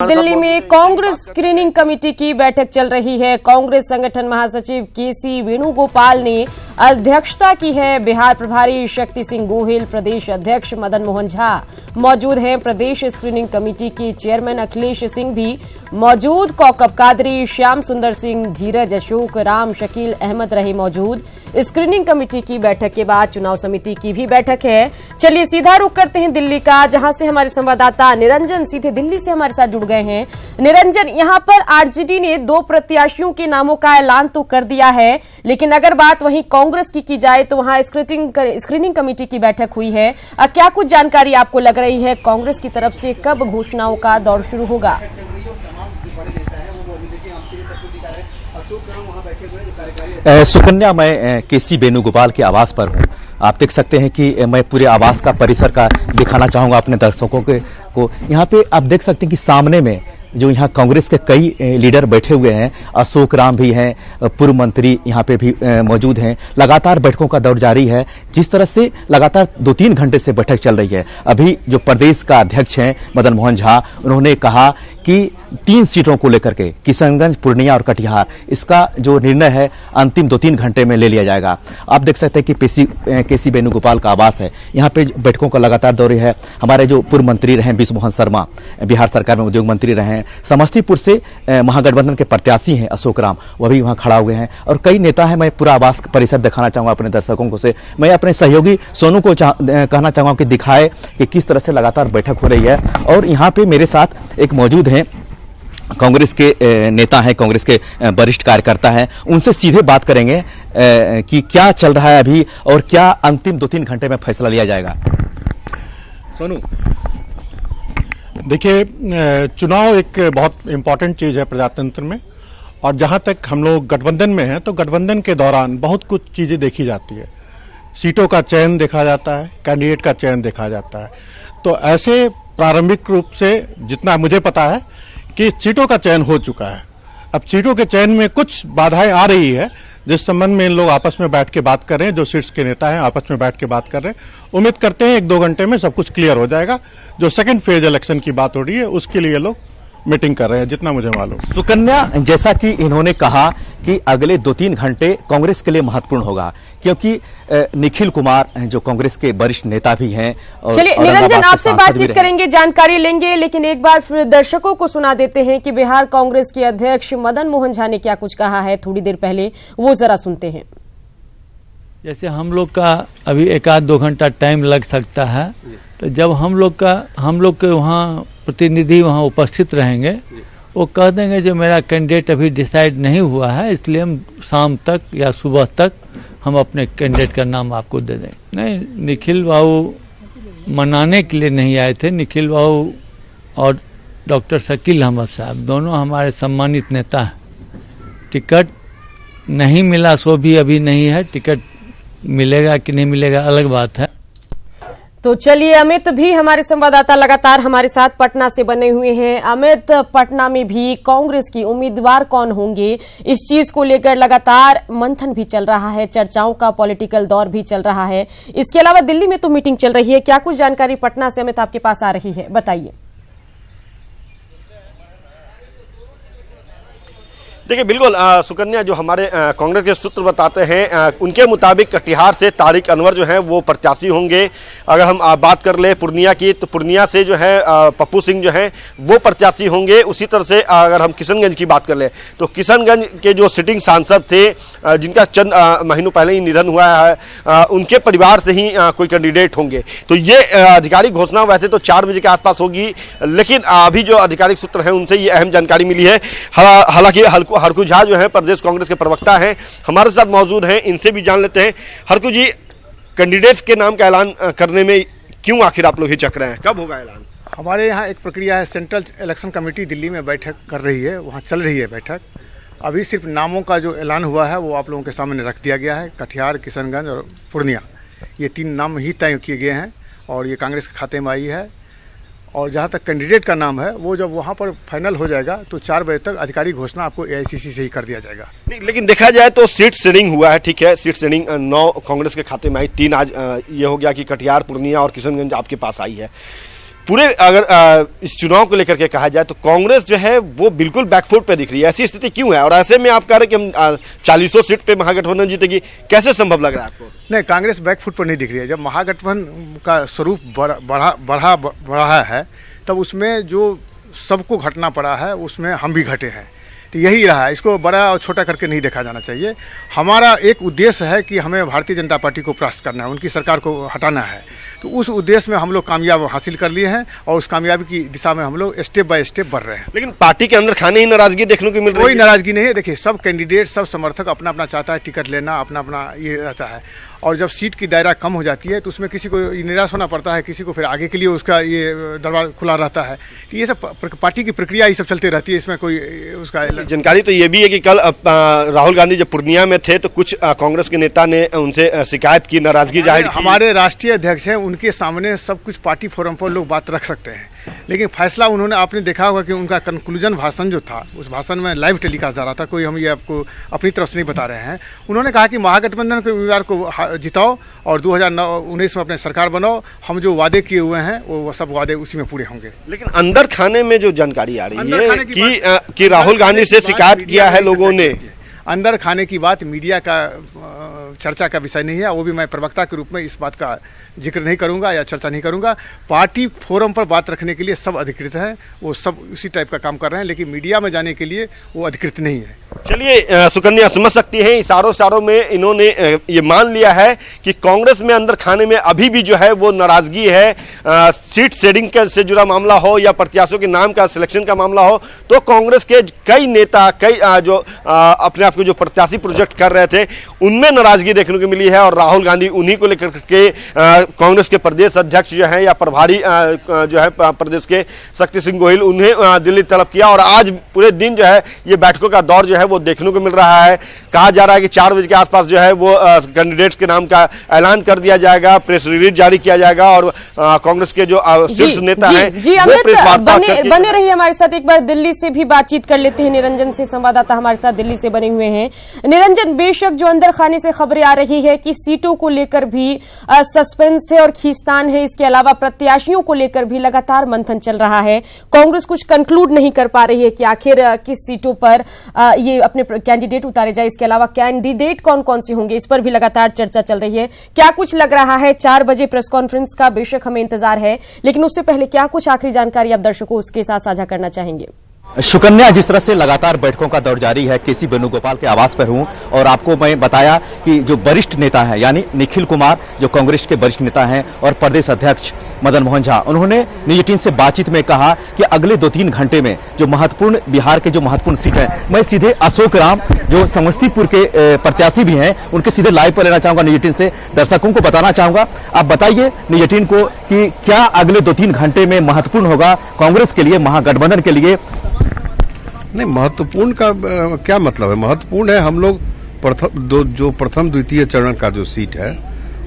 दिल्ली में Congress screening committee की बैठक चल रही है। कांग्रेस संगठन महासचिव केसी वेणुगोपाल ने अध्यक्षता की है। बिहार प्रभारी शक्ति सिंह गोहिल, प्रदेश अध्यक्ष मदन मोहन झा मौजूद हैं। प्रदेश स्क्रीनिंग कमेटी के चेयरमैन अखिलेश सिंह भी मौजूद। कौकब कादरी, श्याम सुंदर सिंह, धीरज अशोक, राम शकील अहमद रहे मौजूद। स्क्रीनिंग कमेटी की बैठक के बाद चुनाव समिति की भी बैठक है। चलिए सीधा रुख करते हैं दिल्ली का, जहां से हमारे संवाददाता निरंजन सीधे दिल्ली से हमारे साथ जुड़ गए हैं। निरंजन, यहां पर आरजेडी ने 2 प्रत्याशियों के नामों का ऐलान तो कर दिया है, लेकिन अगर बात वहीं कांग्रेस की जाए तो वहां स्क्रीनिंग कमेटी की बैठक हुई है। क्या कुछ जानकारी आपको लग रही है कांग्रेस की तरफ से, कब घोषणाओं का दौर शुरू होगा? सुकन्या, मैं केसी वेणुगोपाल के आवास पर हूँ। आप देख सकते हैं कि मैं पूरे आवास का परिसर का दिखाना चाहूंगा अपने दर्शकों को। यहाँ पे आप देख सकते हैं कि सामने में जो यहाँ कांग्रेस के कई लीडर बैठे हुए हैं, अशोक राम भी हैं, पूर्व मंत्री यहाँ पे भी मौजूद हैं। लगातार बैठकों का दौर जारी है। जिस तरह से लगातार 2-3 घंटे से बैठक चल रही है। अभी जो प्रदेश का अध्यक्ष हैं मदन मोहन झा, उन्होंने कहा कि 3 सीटों को लेकर के किशनगंज, पूर्णिया और कटिहार, इसका जो निर्णय है अंतिम 2-3 घंटे में ले लिया जाएगा। आप देख सकते हैं कि केसी वेणुगोपाल का आवास है। यहाँ पे बैठकों का लगातार दौर है। हमारे जो पूर्व मंत्री रहे विश्व मोहन शर्मा, बिहार सरकार में उद्योग मंत्री रहे हैं, समस्तीपुर से महागठबंधन के प्रत्याशी हैं अशोक राम, वह भी वहां खड़ा हुए हैं, और कई नेता हैं। मैं पूरा आवास परिसर दिखाना चाहूंगा अपने दर्शकों को से। मैं अपने सहयोगी सोनू को कहना चाहूंगा कि दिखाए कि किस तरह से लगातार बैठक हो रही है। और यहाँ पे मेरे साथ एक मौजूद हैं, कांग्रेस के नेता हैं, कांग्रेस के वरिष्ठ कार्यकर्ता हैं। उनसे सीधे बात करेंगे कि क्या चल रहा है अभी और क्या अंतिम 2-3 घंटे में फैसला लिया जाएगा। सोनू, देखिए, चुनाव एक बहुत इंपॉर्टेंट चीज है प्रजातंत्र में, और जहां तक हम लोग गठबंधन में हैं तो गठबंधन के दौरान बहुत कुछ चीजें देखी जाती है। सीटों का चयन देखा जाता है, कैंडिडेट का चयन देखा जाता है। तो ऐसे प्रारंभिक रूप से जितना मुझे पता है कि सीटों का चयन हो चुका है। अब सीटों के चयन में कुछ बाधाएं आ रही है, जिस संबंध में इन लोग आपस में बैठ के बात कर रहे हैं। जो सीट्स के नेता हैं आपस में बैठ के बात कर रहे हैं। उम्मीद करते हैं 1-2 घंटे में सब कुछ क्लियर हो जाएगा। जो सेकंड फेज इलेक्शन की बात हो रही है उसके लिए लोग मीटिंग कर रहे हैं, जितना मुझे मालूम। सुकन्या, जैसा कि इन्होंने कहा कि अगले 2-3 घंटे कांग्रेस के लिए महत्वपूर्ण होगा, क्योंकि निखिल कुमार जो कांग्रेस के वरिष्ठ नेता भी हैं। चलिए निरंजन, आपसे बातचीत करेंगे, जानकारी लेंगे, लेकिन एक बार फिर दर्शकों को सुना देते हैं कि बिहार कांग्रेस के अध्यक्ष मदन मोहन झा ने क्या कुछ कहा है थोड़ी देर पहले, वो जरा सुनते हैं। जैसे हम लोग का अभी 1-2 घंटा टाइम लग सकता है, तो जब हम लोग के वहाँ प्रतिनिधि वहाँ उपस्थित रहेंगे, वो कह देंगे जो मेरा कैंडिडेट अभी डिसाइड नहीं हुआ है, इसलिए हम शाम तक या सुबह तक हम अपने कैंडिडेट का नाम आपको दे देंगे। नहीं, निखिल बाबू मनाने के लिए नहीं आए थे। निखिल बाबू और डॉक्टर शकील अहमद साहब दोनों हमारे सम्मानित नेता हैं। टिकट नहीं मिला सो भी अभी नहीं है, टिकट मिलेगा कि नहीं मिलेगा अलग बात है। तो चलिए, अमित भी हमारे संवाददाता लगातार हमारे साथ पटना से बने हुए हैं। अमित, पटना में भी कांग्रेस की उम्मीदवार कौन होंगे, इस चीज को लेकर लगातार मंथन भी चल रहा है, चर्चाओं का पॉलिटिकल दौर भी चल रहा है। इसके अलावा दिल्ली में तो मीटिंग चल रही है। क्या कुछ जानकारी पटना से अमित आपके पास आ रही है, बताइए। देखिए, बिल्कुल सुकन्या, जो हमारे कांग्रेस के सूत्र बताते हैं उनके मुताबिक कटिहार से तारिक अनवर जो है वो प्रत्याशी होंगे। अगर हम बात कर ले पूर्णिया की, तो पूर्णिया से जो है पप्पू सिंह जो है वो प्रत्याशी होंगे। उसी तरह से अगर हम किशनगंज की बात कर ले तो किशनगंज के जो सिटिंग सांसद थे, जिनका चंद महीनों पहले ही निधन हुआ है, उनके परिवार से ही कोई कैंडिडेट होंगे। तो ये आधिकारिक घोषणा वैसे तो 4 बजे के आसपास होगी, लेकिन अभी जो आधिकारिक सूत्र हैं उनसे ये अहम जानकारी मिली है। हालांकि हरकू झा जो है प्रदेश कांग्रेस के प्रवक्ता हैं, हमारे साथ मौजूद हैं, इनसे भी जान लेते हैं। हरकू जी, कैंडिडेट्स के नाम का ऐलान करने में क्यों आखिर आप लोग हिचक रहे हैं, कब होगा ऐलान? हमारे यहाँ एक प्रक्रिया है, सेंट्रल इलेक्शन कमेटी दिल्ली में बैठक कर रही है, वहाँ चल रही है बैठक। अभी सिर्फ नामों का जो ऐलान हुआ है वो आप लोगों के सामने रख दिया गया है। कटिहार, किशनगंज और पूर्णिया, ये 3 नाम ही तय किए गए हैं और ये कांग्रेस के खाते में आई है। और जहाँ तक कैंडिडेट का नाम है वो जब वहाँ पर फाइनल हो जाएगा तो 4 बजे तक आधिकारिक घोषणा आपको एआईसीसी से ही कर दिया जाएगा। लेकिन देखा जाए तो सीट शेयरिंग हुआ है, ठीक है, सीट शेयरिंग 9 कांग्रेस के खाते में आई, 3 आज ये हो गया कि कटिहार, पूर्णिया और किशनगंज आपके पास आई है। पूरे अगर इस चुनाव को लेकर के कहा जाए तो कांग्रेस जो है वो बिल्कुल बैकफुट पे दिख रही है। ऐसी स्थिति क्यों है? और ऐसे में आप कह रहे कि हम 40 सीट पे महागठबंधन जीतेगी, कैसे संभव लग रहा है आपको? नहीं, कांग्रेस बैकफुट पर नहीं दिख रही है। जब महागठबंधन का स्वरूप बढ़ा है तब उसमें जो सबको घटना पड़ा है उसमें हम भी घटे हैं, तो यही रहा है। इसको बड़ा और छोटा करके नहीं देखा जाना चाहिए। हमारा एक उद्देश्य है कि हमें भारतीय जनता पार्टी को परास्त करना है, उनकी सरकार को हटाना है। तो उस उद्देश्य में हम लोग कामयाब हासिल कर लिए हैं और उस कामयाबी की दिशा में हम लोग स्टेप बाय स्टेप बढ़ रहे हैं। लेकिन पार्टी के अंदर खाने ही नाराजगी देखने को मिल रही है। कोई नाराजगी नहीं है। देखिए, सब कैंडिडेट, सब समर्थक अपना अपना चाहता है, टिकट लेना अपना अपना ये रहता है। और जब सीट की दायरा कम हो जाती है तो उसमें किसी को निराश होना पड़ता है, किसी को फिर आगे के लिए उसका ये दरबार खुला रहता है। तो ये सब पार्टी की प्रक्रिया ये सब चलती रहती है, इसमें कोई उसका जानकारी तो ये भी है कि कल राहुल गांधी जब पूर्णिया में थे तो कुछ कांग्रेस के नेता ने उनसे शिकायत की, नाराजगी जाहिर की। हमारे राष्ट्रीय अध्यक्ष हैं, उनके सामने सब कुछ पार्टी फोरम पर लोग बात रख सकते हैं, लेकिन फैसला उन्होंने, आपने देखा होगा कि उनका कंक्लूजन भाषण जो था, उस भाषण में लाइव टेलीकास्ट जा रहा था, कोई हम ये आपको अपनी तरफ से नहीं बता रहे हैं। उन्होंने कहा कि महागठबंधन के उम्मीदवार को जिताओ और 2019 में अपने सरकार बनाओ। हम जो वादे किए हुए हैं वो सब वादे उसी में पूरे होंगे। लेकिन अंदर खाने में जो जानकारी आ रही है कि राहुल गांधी से शिकायत किया है लोगों ने। अंदर खाने की बात मीडिया का चर्चा का विषय नहीं है, वो भी मैं प्रवक्ता के रूप में इस बात का जिक्र नहीं करूंगा या चर्चा नहीं करूंगा। पार्टी फोरम पर बात रखने के लिए सब अधिकृत हैं, वो सब उसी टाइप का काम कर रहे हैं, लेकिन मीडिया में जाने के लिए वो अधिकृत नहीं है। चलिए, सुकन्या समझ सकती हैं, इशारों में इन्होंने ये मान लिया है कि कांग्रेस में अंदर खाने में अभी भी जो है वो नाराजगी है। सीट शेयरिंग से जुड़ा मामला हो या प्रत्याशियों के नाम का सिलेक्शन का मामला हो, तो कांग्रेस के कई नेता, कई जो अपने आप को जो प्रत्याशी प्रोजेक्ट कर रहे थे उनमें नाराजगी देखने को मिली है। और राहुल गांधी उन्हीं को लेकर के कांग्रेस के प्रदेश अध्यक्ष जो है या प्रभारी जो है प्रदेश के शक्ति सिंह गोहिल, उन्हें दिल्ली तलब किया। और आज पूरे दिन जो है ये बैठकों का दौर जो है वो देखने को मिल रहा है। कहा जा रहा है कि 4 बजे के आसपास जो है वो कैंडिडेट्स के नाम का ऐलान कर दिया जाएगा, प्रेस रिलीज जारी किया जाएगा और कांग्रेस के जो शीर्ष नेता हैं वो प्रेस वार्ता बने रहिए हमारे साथ। एक बार दिल्ली से भी बातचीत कर लेते हैं। निरंजन से संवाददाता हमारे साथ दिल्ली से बने हुए हैं। निरंजन, बेशक जो अंदर खाने से खबरें आ रही है कि सीटों को लेकर भी सस्पेंस है और खींचतान है, इसके अलावा प्रत्याशियों को लेकर भी लगातार मंथन चल रहा है। कांग्रेस कुछ कंक्लूड नहीं कर पा रही है कि आखिर किस सीटों पर ये अपने कैंडिडेट उतारे जाए। इसके अलावा कैंडिडेट कौन कौन से होंगे, इस पर भी लगातार चर्चा चल रही है। क्या कुछ लग रहा है? 4 बजे प्रेस कॉन्फ्रेंस का बेशक हमें इंतजार है, लेकिन उससे पहले क्या कुछ आखिरी जानकारी आप दर्शकों उसके साथ साझा करना चाहेंगे? सुकन्या, जिस तरह से लगातार बैठकों का दौर जारी है, केसी वेणुगोपाल के आवास पर हूं और आपको मैं बताया कि जो वरिष्ठ नेता हैं यानी निखिल कुमार जो कांग्रेस के वरिष्ठ नेता हैं और प्रदेश अध्यक्ष मदन मोहन झा, उन्होंने न्यूज 18 से बातचीत में कहा कि अगले 2-3 घंटे में जो महत्वपूर्ण बिहार के जो महत्वपूर्ण सीट है, मैं सीधे अशोक राम जो समस्तीपुर के प्रत्याशी भी हैं उनके सीधे लाइव पर लेना चाहूंगा। न्यूज 18 से दर्शकों को बताना चाहूंगा, आप बताइए न्यूज 18 को कि क्या अगले 2-3 घंटे में महत्वपूर्ण होगा कांग्रेस के लिए, महागठबंधन के लिए? नहीं, महत्वपूर्ण का क्या मतलब है? महत्वपूर्ण है हम लोग प्रथम द्वितीय चरण का जो सीट है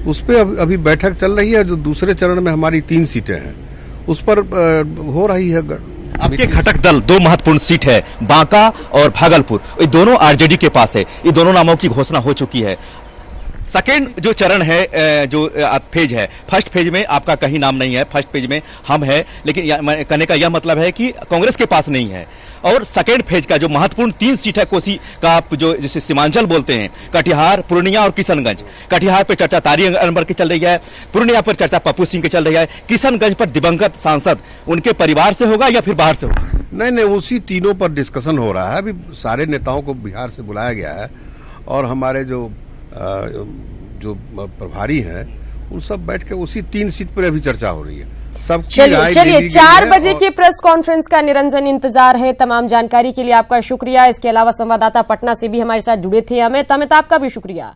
उस पर अभी बैठक चल रही है। जो दूसरे चरण में हमारी 3 सीटें हैं उस पर हो रही है। आपके घटक दल 2 महत्वपूर्ण सीट है, बांका और भागलपुर, ये दोनों आरजेडी के पास है। ये दोनों नामों की घोषणा हो चुकी है। सेकेंड जो चरण है, जो फेज है, फर्स्ट फेज में आपका कहीं नाम नहीं है, फर्स्ट फेज में हम है, लेकिन कहने का यह मतलब है कि कांग्रेस के पास नहीं है। और सेकेंड फेज का जो महत्वपूर्ण 3 सीट है कोसी का, जो जिसे सीमांचल बोलते हैं, कटिहार, पूर्णिया और किशनगंज। कटिहार पर चर्चा तारिक अनवर की चल रही है, पूर्णिया पर चर्चा पप्पू सिंह की चल रही है, किशनगंज पर दिवंगत सांसद उनके परिवार से होगा या फिर बाहर से होगा? नहीं, उसी तीनों पर डिस्कशन हो रहा है। अभी सारे नेताओं को बिहार से बुलाया गया है और हमारे जो प्रभारी हैं उन सब बैठ के उसी 3 सीट पर अभी चर्चा हो रही है। चलिए 4 बजे के प्रेस कॉन्फ्रेंस का निरंजन इंतजार है। तमाम जानकारी के लिए आपका शुक्रिया। इसके अलावा संवाददाता पटना से भी हमारे साथ जुड़े थे अमित, आपका भी शुक्रिया।